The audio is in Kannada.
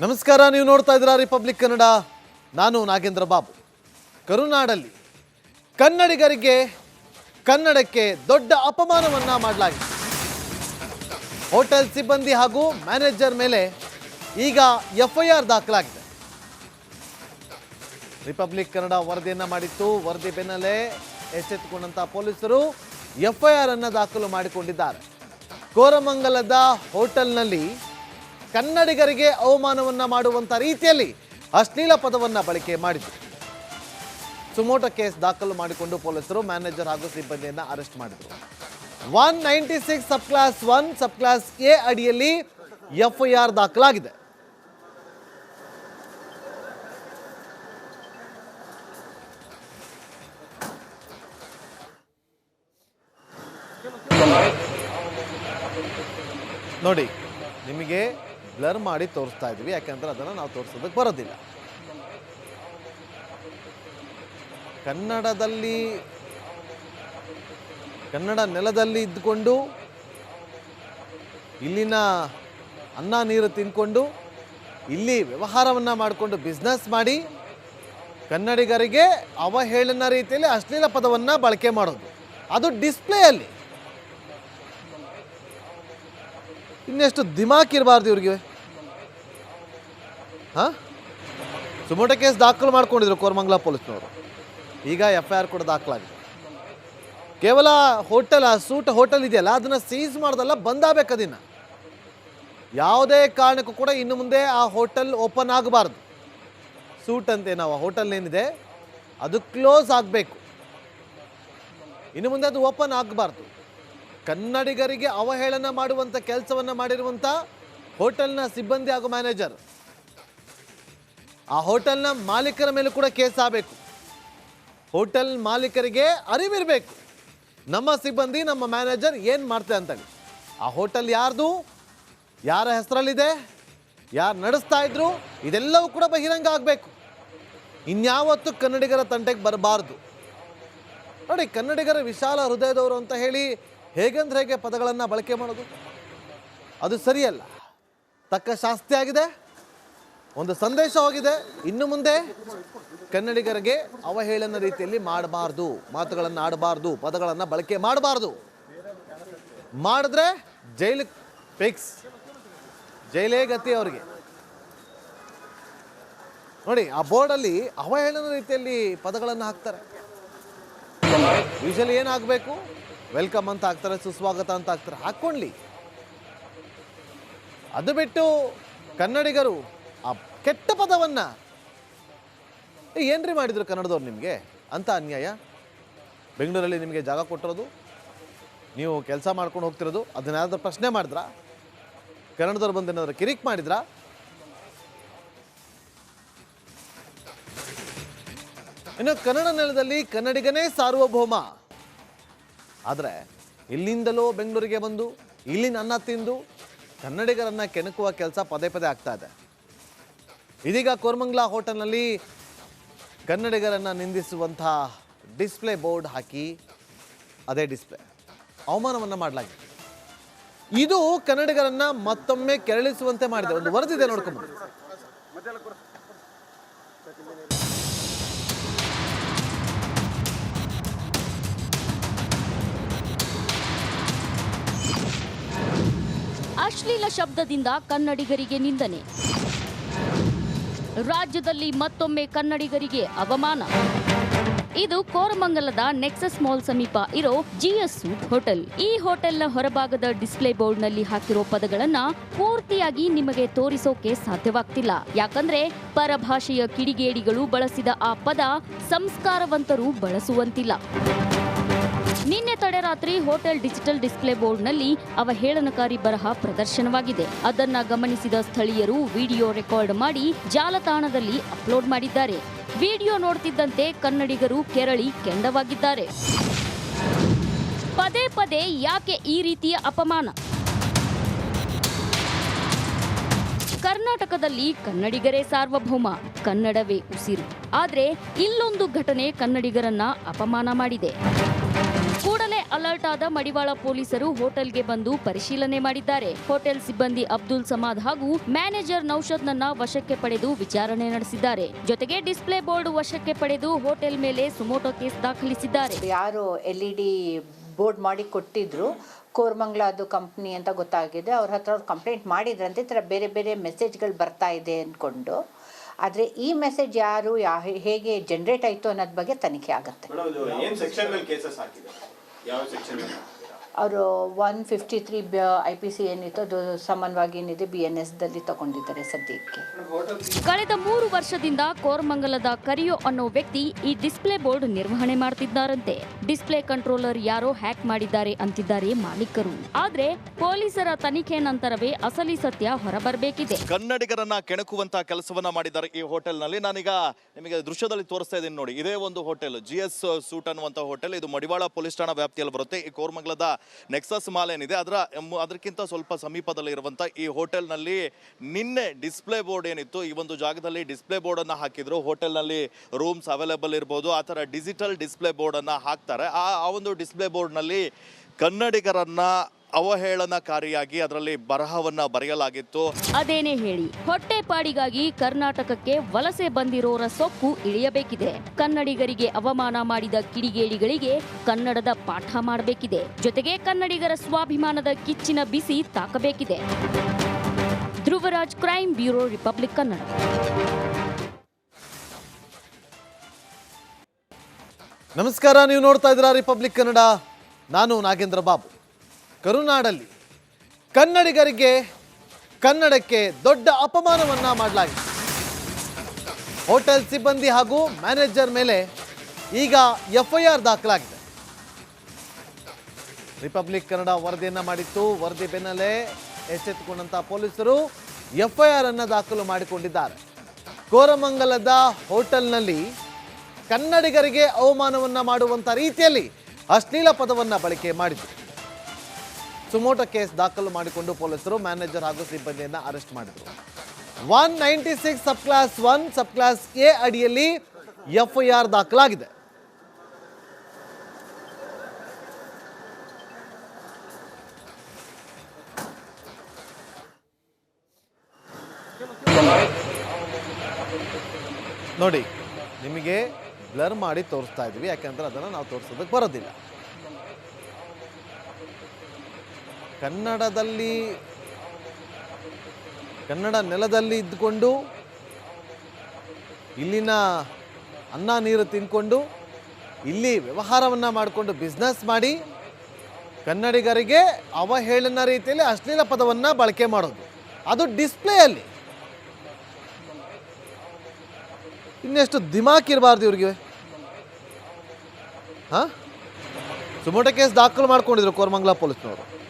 ನಮಸ್ಕಾರ, ನೀವು ನೋಡ್ತಾ ಇದ್ದೀರಾ ರಿಪಬ್ಲಿಕ್ ಕನ್ನಡ. ನಾನು ನಾಗೇಂದ್ರ ಬಾಬು. ಕರುನಾಡಲ್ಲಿ ಕನ್ನಡಿಗರಿಗೆ ಕನ್ನಡಕ್ಕೆ ದೊಡ್ಡ ಅಪಮಾನವನ್ನ ಮಾಡಲಾಗಿದೆ. ಹೋಟೆಲ್ ಸಿಬ್ಬಂದಿ ಹಾಗೂ ಮ್ಯಾನೇಜರ್ ಮೇಲೆ ಈಗ ಎಫ್ಐಆರ್ ದಾಖಲಾಗಿದೆ. ರಿಪಬ್ಲಿಕ್ ಕನ್ನಡ ವರದಿಯನ್ನ ಮಾಡಿತ್ತು. ವರದಿ ಬೆನ್ನಲ್ಲೇ ಎಚ್ಚೆತ್ತುಕೊಂಡಂತ ಪೊಲೀಸರು ಎಫ್ಐಆರ್ ಅನ್ನು ದಾಖಲು ಮಾಡಿಕೊಂಡಿದ್ದಾರೆ. ಕೋರಮಂಗಲದ ಹೋಟೆಲ್ನಲ್ಲಿ ಕನ್ನಡಿಗರಿಗೆ ಅವಮಾನವನ್ನ ಮಾಡುವಂತ ರೀತಿಯಲ್ಲಿ ಅಶ್ಲೀಲ ಪದವನ್ನ ಬಳಕೆ ಮಾಡಿದ್ರು. ಸುಮೋಟೋ ಕೇಸ್ ದಾಖಲು ಮಾಡಿಕೊಂಡು ಪೊಲೀಸರು ಮ್ಯಾನೇಜರ್ ಹಾಗೂ ಸಿಬ್ಬಂದಿಯನ್ನ ಅರೆಸ್ಟ್ ಮಾಡಿದ್ರು. 196 ಸಬ್ ಕ್ಲಾಸ್ 1 ಸಬ್ ಕ್ಲಾಸ್ ಎ ಅಡಿಯಲ್ಲಿ ಎಫ್ಐಆರ್ ದಾಖಲಾಗಿದೆ. ನೋಡಿ, ನಿಮಗೆ ಬ್ಲರ್ ಮಾಡಿ ತೋರಿಸ್ತಾ ಇದ್ದೀವಿ, ಯಾಕಂದ್ರೆ ಅದನ್ನು ನಾವು ತೋರಿಸೋದಕ್ಕೆ ಬರೋದಿಲ್ಲ. ಕನ್ನಡ ನೆಲದಲ್ಲಿ ಇದ್ದುಕೊಂಡು ಇಲ್ಲಿನ ಅನ್ನ ನೀರು ತಿನ್ಕೊಂಡು ಇಲ್ಲಿ ವ್ಯವಹಾರವನ್ನು ಮಾಡಿಕೊಂಡು ಬಿಸ್ನೆಸ್ ಮಾಡಿ ಕನ್ನಡಿಗರಿಗೆ ಅವಹೇಳನ ರೀತಿಯಲ್ಲಿ ಅಶ್ಲೀಲ ಪದವನ್ನು ಬಳಕೆ ಮಾಡೋದು, ಅದು ಡಿಸ್ಪ್ಲೇಯಲ್ಲಿ. ಇನ್ನೆಷ್ಟು ದಿಮಾಕ್ ಇರಬಾರ್ದು ಇವ್ರಿಗೆ. ಸುಮೋಟೋ ಕೇಸ್ ದಾಖಲು ಮಾಡ್ಕೊಂಡಿದ್ರು ಕೋರಮಂಗಲ ಪೊಲೀಸ್ನವರು. ಈಗ ಎಫ್ಐಆರ್ ಕೂಡ ದಾಖಲಾಗಿದೆ. ಕೇವಲ ಹೋಟೆಲ್, ಸೂಟ್ ಹೋಟೆಲ್ ಇದೆಯಲ್ಲ, ಅದನ್ನು ಸೀಸ್ ಮಾಡೋದಲ್ಲ, ಬಂದಾಗಬೇಕು. ಅದನ್ನು ಯಾವುದೇ ಕಾರಣಕ್ಕೂ ಕೂಡ ಇನ್ನು ಮುಂದೆ ಆ ಹೋಟೆಲ್ ಓಪನ್ ಆಗಬಾರ್ದು. ಸೂಟ್ ಅಂತೆ ನಾವು ಹೋಟೆಲ್ ಏನಿದೆ ಅದು ಕ್ಲೋಸ್ ಆಗಬೇಕು. ಇನ್ನು ಮುಂದೆ ಅದು ಓಪನ್ ಆಗಬಾರ್ದು. ಕನ್ನಡಿಗರಿಗೆ ಅವಹೇಳನ ಮಾಡುವಂಥ ಕೆಲಸವನ್ನು ಮಾಡಿರುವಂಥ ಹೋಟೆಲ್ನ ಸಿಬ್ಬಂದಿ ಹಾಗೂ ಮ್ಯಾನೇಜರ್, ಆ ಹೋಟೆಲ್ನ ಮಾಲೀಕರ ಮೇಲೂ ಕೂಡ ಕೇಸ್ ಆಗಬೇಕು. ಹೋಟೆಲ್ ಮಾಲೀಕರಿಗೆ ಅರಿವಿರಬೇಕು, ನಮ್ಮ ಸಿಬ್ಬಂದಿ ನಮ್ಮ ಮ್ಯಾನೇಜರ್ ಏನು ಮಾಡ್ತಾರೆ ಅಂತೇಳಿ. ಆ ಹೋಟೆಲ್ ಯಾರ್ದು, ಯಾರ ಹೆಸರಲ್ಲಿದೆ, ಯಾರು ನಡೆಸ್ತಾ ಇದ್ರು, ಇದೆಲ್ಲವೂ ಕೂಡ ಬಹಿರಂಗ ಆಗಬೇಕು. ಇನ್ಯಾವತ್ತೂ ಕನ್ನಡಿಗರ ತಂಟೆಗೆ ಬರಬಾರ್ದು. ನೋಡಿ, ಕನ್ನಡಿಗರ ವಿಶಾಲ ಹೃದಯದವರು ಅಂತ ಹೇಳಿ ಹೇಗಂದ್ರೆ ಹೇಗೆ ಪದಗಳನ್ನು ಬಳಕೆ ಮಾಡೋದು ಅದು ಸರಿಯಲ್ಲ. ತಕ್ಕ ಶಾಸ್ತಿ ಆಗಿದೆ, ಒಂದು ಸಂದೇಶ ಹೋಗಿದೆ. ಇನ್ನು ಮುಂದೆ ಕನ್ನಡಿಗರಿಗೆ ಅವಹೇಳನ ರೀತಿಯಲ್ಲಿ ಮಾಡಬಾರ್ದು, ಮಾತುಗಳನ್ನು ಆಡಬಾರ್ದು, ಪದಗಳನ್ನು ಬಳಕೆ ಮಾಡಬಾರ್ದು. ಮಾಡಿದ್ರೆ ಜೈಲು ಫಿಕ್ಸ್, ಜೈಲೇ ಗತಿ ಅವರಿಗೆ. ನೋಡಿ, ಆ ಬೋರ್ಡಲ್ಲಿ ಅವಹೇಳನ ರೀತಿಯಲ್ಲಿ ಪದಗಳನ್ನು ಹಾಕ್ತಾರೆ. ಯೂಶಲಿ ಏನಾಗಬೇಕು, ವೆಲ್ಕಮ್ ಅಂತ ಹಾಕ್ತಾರೆ, ಸುಸ್ವಾಗತ ಅಂತ ಹಾಕ್ತಾರೆ, ಹಾಕ್ಕೊಳ್ಳಿ. ಅದು ಬಿಟ್ಟು ಕನ್ನಡಿಗರು ಆ ಕೆಟ್ಟ ಪದವನ್ನು ಏನ್ರಿ ಮಾಡಿದ್ರು ಕನ್ನಡದವ್ರು ನಿಮಗೆ ಅಂತ ಅನ್ಯಾಯ. ಬೆಂಗಳೂರಲ್ಲಿ ನಿಮಗೆ ಜಾಗ ಕೊಟ್ಟಿರೋದು, ನೀವು ಕೆಲಸ ಮಾಡ್ಕೊಂಡು ಹೋಗ್ತಿರೋದು, ಅದನ್ನೇನಾದ್ರೂ ಪ್ರಶ್ನೆ ಮಾಡಿದ್ರಾ? ಕನ್ನಡದವ್ರು ಬಂದು ಏನಾದ್ರು ಕಿರಿಕ್ ಮಾಡಿದ್ರಾ? ಇನ್ನು ಕನ್ನಡ ನೆಲದಲ್ಲಿ ಕನ್ನಡಿಗನೇ ಸಾರ್ವಭೌಮ. ಆದರೆ ಇಲ್ಲಿಂದಲೂ ಬೆಂಗಳೂರಿಗೆ ಬಂದು ಇಲ್ಲಿನ ಅನ್ನ ತಿಂದು ಕನ್ನಡಿಗರನ್ನು ಕೆಣಕುವ ಕೆಲಸ ಪದೇ ಪದೇ ಆಗ್ತಾ ಇದೆ. ಇದೀಗ ಕೋರಮಂಗಲ ಹೋಟೆಲ್ನಲ್ಲಿ ಕನ್ನಡಿಗರನ್ನು ನಿಂದಿಸುವಂಥ ಡಿಸ್ಪ್ಲೇ ಬೋರ್ಡ್ ಹಾಕಿ ಅದೇ ಡಿಸ್ಪ್ಲೇ ಅವಮಾನವನ್ನು ಮಾಡಲಾಗಿದೆ. ಇದು ಕನ್ನಡಿಗರನ್ನು ಮತ್ತೊಮ್ಮೆ ಕೆರಳಿಸುವಂತೆ ಮಾಡಿದೆ. ಒಂದು ವರದಿದೆ, ನೋಡ್ಕೊಂಡು. ಅಶ್ಲೀಲ ಶಬ್ದದಿಂದ ಕನ್ನಡಿಗರಿಗೆ ನಿಂದನೆ. ರಾಜ್ಯದಲ್ಲಿ ಮತ್ತೊಮ್ಮೆ ಕನ್ನಡಿಗರಿಗೆ ಅವಮಾನ. ಇದು ಕೋರಮಂಗಲದ ನೆಕ್ಸಸ್ ಮಾಲ್ ಸಮೀಪ ಇರೋ ಜಿಎಸ್ ಸೂಟ್ ಹೋಟೆಲ್. ಈ ಹೋಟೆಲ್ನ ಹೊರಭಾಗದ ಡಿಸ್ಪ್ಲೇ ಬೋರ್ಡ್ನಲ್ಲಿ ಹಾಕಿರೋ ಪದಗಳನ್ನ ಪೂರ್ತಿಯಾಗಿ ನಿಮಗೆ ತೋರಿಸೋಕೆ ಸಾಧ್ಯವಾಗ್ತಿಲ್ಲ. ಯಾಕಂದ್ರೆ ಪರಭಾಷೆಯ ಕಿಡಿಗೇಡಿಗಳು ಬಳಸಿದ ಆ ಪದ ಸಂಸ್ಕಾರವಂತರು ಬಳಸುವಂತಿಲ್ಲ. ನಿನ್ನೆ ತಡರಾತ್ರಿ ಹೋಟೆಲ್ ಡಿಜಿಟಲ್ ಡಿಸ್ಪ್ಲೇ ಬೋರ್ಡ್ನಲ್ಲಿ ಅವಹೇಳನಕಾರಿ ಬರಹ ಪ್ರದರ್ಶನವಾಗಿದೆ. ಅದನ್ನ ಗಮನಿಸಿದ ಸ್ಥಳೀಯರು ವಿಡಿಯೋ ರೆಕಾರ್ಡ್ ಮಾಡಿ ಜಾಲತಾಣದಲ್ಲಿ ಅಪ್ಲೋಡ್ ಮಾಡಿದ್ದಾರೆ. ವಿಡಿಯೋ ನೋಡ್ತಿದ್ದಂತೆ ಕನ್ನಡಿಗರು ಕೆರಳಿ ಕೆಂಡವಾಗಿದ್ದಾರೆ. ಪದೇ ಪದೇ ಯಾಕೆ ಈ ರೀತಿಯ ಅಪಮಾನ? ಕರ್ನಾಟಕದಲ್ಲಿ ಕನ್ನಡಿಗರೇ ಸಾರ್ವಭೌಮ, ಕನ್ನಡವೇ ಉಸಿರು. ಆದ್ರೆ ಇಲ್ಲೊಂದು ಘಟನೆ ಕನ್ನಡಿಗರನ್ನ ಅಪಮಾನ ಮಾಡಿದೆ. ಕೂಡಲೇ ಅಲರ್ಟ್ ಆದ ಮಡಿವಾಳ ಪೊಲೀಸರು ಹೋಟೆಲ್ಗೆ ಬಂದು ಪರಿಶೀಲನೆ ಮಾಡಿದ್ದಾರೆ. ಹೋಟೆಲ್ ಸಿಬ್ಬಂದಿ ಅಬ್ದುಲ್ ಸಮಾದ್ ಹಾಗೂ ಮ್ಯಾನೇಜರ್ ನೌಷದ್ನನ್ನ ವಶಕ್ಕೆ ಪಡೆದು ವಿಚಾರಣೆ ನಡೆಸಿದ್ದಾರೆ. ಜೊತೆಗೆ ಡಿಸ್ಪ್ಲೇ ಬೋರ್ಡ್ ವಶಕ್ಕೆ ಪಡೆದು ಹೋಟೆಲ್ ಮೇಲೆ ಸುಮೋಟೋ ಕೇಸ್ ದಾಖಲಿಸಿದ್ದಾರೆ. ಯಾರು LED ಬೋರ್ಡ್ ಮಾಡಿ ಕೊಟ್ಟಿದ್ರು ಕೋರಮಂಗಲ ಅದು ಕಂಪ್ನಿ ಅಂತ ಗೊತ್ತಾಗಿದೆ. ಅವ್ರ ಹತ್ರ ಅವ್ರು ಕಂಪ್ಲೇಂಟ್ ಮಾಡಿದ್ರಂತೆ, ಈ ಥರ ಬೇರೆ ಬೇರೆ ಮೆಸೇಜ್ಗಳು ಬರ್ತಾ ಇದೆ ಅಂದ್ಕೊಂಡು. ಆದರೆ ಈ ಮೆಸೇಜ್ ಯಾರು ಹೇಗೆ ಜನರೇಟ್ ಆಯಿತು ಅನ್ನೋದ್ರ ಬಗ್ಗೆ ತನಿಖೆ ಆಗುತ್ತೆ. ಅವರು 153 IPC ಏನಿತ್ತು ಅದು ಸಾಮಾನ್ಯವಾಗಿ ಏನಿದೆ BNS ದಲ್ಲಿ ತಗೊಂಡಿದ್ದಾರೆ ಸದ್ಯಕ್ಕೆ. ಕಳೆದ 3 ವರ್ಷದಿಂದ ಕೋರಮಂಗಲದ ಕರಿಯೋ ಅನ್ನೋ ವ್ಯಕ್ತಿ ಈ ಡಿಸ್ಪ್ಲೇ ಬೋರ್ಡ್ ನಿರ್ವಹಣೆ ಮಾಡ್ತಿದ್ದಾರಂತೆ. ಡಿಸ್ಪ್ಲೇ ಕಂಟ್ರೋಲರ್ ಯಾರೋ ಹ್ಯಾಕ್ ಮಾಡಿದ್ದಾರೆ ಅಂತಿದ್ದಾರೆ ಮಾಲೀಕರು. ಆದ್ರೆ ಪೊಲೀಸರ ತನಿಖೆ ನಂತರವೇ ಅಸಲಿ ಸತ್ಯ ಹೊರಬರಬೇಕಿದೆ. ಕನ್ನಡಿಗರನ್ನ ಕೆಣಕುವಂತ ಕೆಲಸವನ್ನ ಮಾಡಿದ್ದಾರೆ ಈ ಹೋಟೆಲ್ ನಲ್ಲಿ. ನಾನೀಗ ನಿಮಗೆ ದೃಶ್ಯದಲ್ಲಿ ತೋರಿಸ್ತಾ ಇದ್ದೀನಿ ನೋಡಿ. ಇದೇ ಒಂದು ಹೋಟೆಲ್ GS ಸೂಟ್ ಅನ್ನುವಂತ ಹೋಟೆಲ್. ಇದು ಮಡಿವಾಳ ಪೊಲೀಸ್ ಠಾಣಾ ವ್ಯಾಪ್ತಿಯಲ್ಲಿ ಬರುತ್ತೆ. ಈ ಕೋರಮಂಗಲದ ನೆಕ್ಸಸ್ ಮಾಲ್ ಏನಿದೆ ಅದಕ್ಕಿಂತ ಸ್ವಲ್ಪ ಸಮೀಪದಲ್ಲಿ ಇರುವಂತ ಈ ಹೋಟೆಲ್ ನಲ್ಲಿ ನಿನ್ನೆ ಡಿಸ್ಪ್ಲೇ ಬೋರ್ಡ್ ಏನಿತ್ತು, ಈ ಒಂದು ಜಾಗದಲ್ಲಿ ಡಿಸ್ಪ್ಲೇ ಬೋರ್ಡ್ ಅನ್ನ ಹಾಕಿದ್ರು. ಹೋಟೆಲ್ ನಲ್ಲಿ ರೂಮ್ಸ್ ಅವೈಲೇಬಲ್ ಇರಬಹುದು, ಆ ತರ ಡಿಜಿಟಲ್ ಡಿಸ್ಪ್ಲೇ ಬೋರ್ಡ್ ಅನ್ನ ಹಾಕ್ತಾರೆ. ಆ ಒಂದು ಡಿಸ್ಪ್ಲೇ ಬೋರ್ಡ್ ನಲ್ಲಿ ಕನ್ನಡಿಗರನ್ನ ಅವಹೇಳನಕಾರಿಯಾಗಿ ಅದರಲ್ಲಿ ಬರಹವನ್ನ ಬರೆಯಲಾಗಿತ್ತು. ಅದೇನೇ ಹೇಳಿ, ಹೊಟ್ಟೆಪಾಡಿಗಾಗಿ ಕರ್ನಾಟಕಕ್ಕೆ ವಲಸೆ ಬಂದಿರೋರ ಸೊಕ್ಕು ಇಳಿಯಬೇಕಿದೆ. ಕನ್ನಡಿಗರಿಗೆ ಅವಮಾನ ಮಾಡಿದ ಕಿಡಿಗೇಡಿಗಳಿಗೆ ಕನ್ನಡದ ಪಾಠ ಮಾಡಬೇಕಿದೆ. ಜೊತೆಗೆ ಕನ್ನಡಿಗರ ಸ್ವಾಭಿಮಾನದ ಕಿಚ್ಚಿನ ಬಿಸಿ ತಾಕಬೇಕಿದೆ. Dhruvaraj, crime bureau, republic Kannada. ನಮಸ್ಕಾರ, ನೀವು ನೋಡ್ತಾ ಇದ್ದೀರಾ ರಿಪಬ್ಲಿಕ್ ಕನ್ನಡ. ನಾನು ನಾಗೇಂದ್ರ ಬಾಬು. ಕರುನಾಡಲ್ಲಿ ಕನ್ನಡಕ್ಕೆ ದೊಡ್ಡ ಅಪಮಾನವನ್ನ ಮಾಡಲಾಗಿದೆ. ಹೋಟೆಲ್ ಸಿಬ್ಬಂದಿ ಹಾಗೂ ಮ್ಯಾನೇಜರ್ ಮೇಲೆ ಈಗ FIR ದಾಖಲಾಗಿದೆ. ರಿಪಬ್ಲಿಕ್ ಕನ್ನಡ ವರದಿಯನ್ನ ಮಾಡಿತ್ತು. ವರದಿ ಬೆನ್ನಲ್ಲೇ ಎಚ್ಚೆತ್ತುಕೊಂಡಂತ ಪೊಲೀಸರು FIR ಅನ್ನ ದಾಖಲು ಮಾಡಿಕೊಂಡಿದ್ದಾರೆ. ಕೋರಮಂಗಲದ ಹೋಟೆಲ್ನಲ್ಲಿ ಕನ್ನಡಿಗರಿಗೆ ಅವಮಾನವನ್ನ ಮಾಡುವಂತ ರೀತಿಯಲ್ಲಿ ಅಶ್ಲೀಲ ಪದವನ್ನ ಬಳಕೆ ಮಾಡಿದ್ರು. ಸುಮೋಟೋ ಕೇಸ್ ದಾಖಲು ಮಾಡಿಕೊಂಡು ಪೊಲೀಸರು ಮ್ಯಾನೇಜರ್ ಹಾಗೂ ಸಿಬ್ಬಂದಿಯನ್ನ ಅರೆಸ್ಟ್ ಮಾಡಿದರು. 196 ಸಬ್ ಕ್ಲಾಸ್ 1 ಸಬ್ ಕ್ಲಾಸ್ A ಅಡಿಯಲ್ಲಿ FIR ದಾಖಲಾಗಿದೆ. ನೋಡಿ, ನಿಮಗೆ ಬ್ಲರ್ ಮಾಡಿ ತೋರಿಸ್ತಾ ಇದ್ವಿ, ಯಾಕಂದ್ರೆ ಅದನ್ನು ನಾವು ತೋರಿಸೋದಕ್ಕೆ ಬರೋದಿಲ್ಲ. ಕನ್ನಡ ನೆಲದಲ್ಲಿ ಇದ್ದುಕೊಂಡು ಇಲ್ಲಿನ ಅನ್ನ ನೀರು ತಿನ್ಕೊಂಡು ಇಲ್ಲಿ ವ್ಯವಹಾರವನ್ನು ಮಾಡಿಕೊಂಡು ಬಿಸ್ನೆಸ್ ಮಾಡಿ ಕನ್ನಡಿಗರಿಗೆ ಅವಹೇಳನ ರೀತಿಯಲ್ಲಿ ಅಶ್ಲೀಲ ಪದವನ್ನು ಬಳಕೆ ಮಾಡೋದು, ಅದು ಡಿಸ್ಪ್ಲೇಯಲ್ಲಿ. ಇನ್ನೆಷ್ಟು ದಿಮಾಕ್ ಇರಬಾರ್ದು ಇವ್ರಿಗೆ. ಸುಮೋಟೋ ಕೇಸ್ ದಾಖಲು ಮಾಡ್ಕೊಂಡಿದ್ರು ಕೋರಮಂಗಲ ಪೊಲೀಸ್ನವರು.